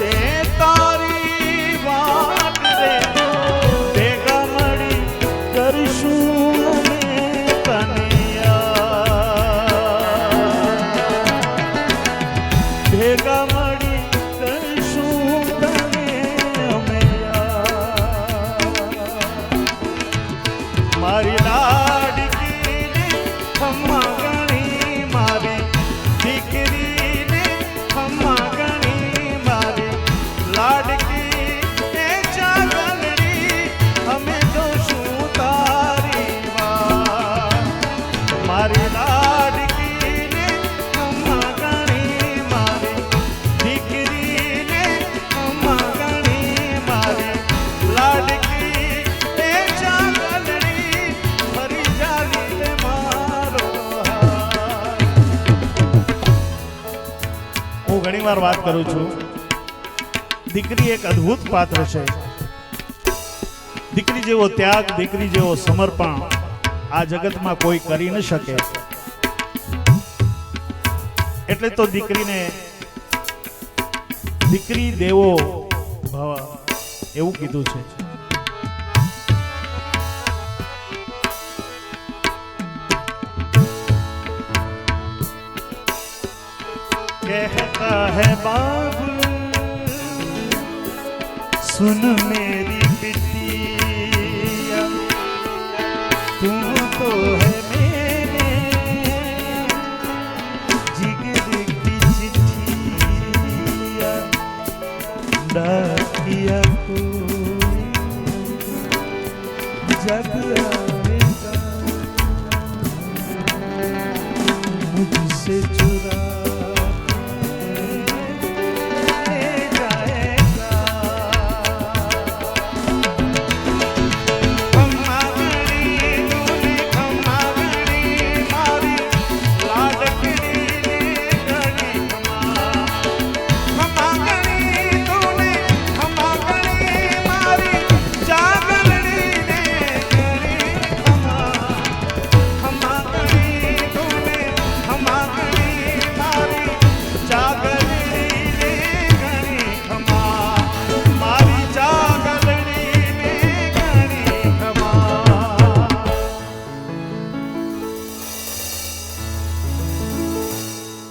જોશે તારી વાત રે ભેગા મળી કરશું તને ભેગા મળી કરશું તને અમે મારી લાડકીને ખમ્મા ગણી મારી દીકરીને ખમ્મા ગણી મારી લાડકી એ ચાંદણી અમે જોશું તારી વાત મારી લાડકીને ખમ્મા ગણી મારી દીકરીને ખમ્મા ગણી મારી લાડકી એ ચાંદણી ફરી જાવી મારો હું ઘણી વાર વાત કરું છું દીકરી એક અદ્ભુત પાત્ર છે દીકરી જેવો ત્યાગ દીકરી જેવો સમર્પણ આ જગતમાં કોઈ કરી ન શકે એટલે તો દીકરીને દીકરી દેવો ભવ એવું કીધું છે कहता है बाबू सुन मेरी बिटिया तुमको है मेरे जिगर की चिट्ठिया डाकिया को जग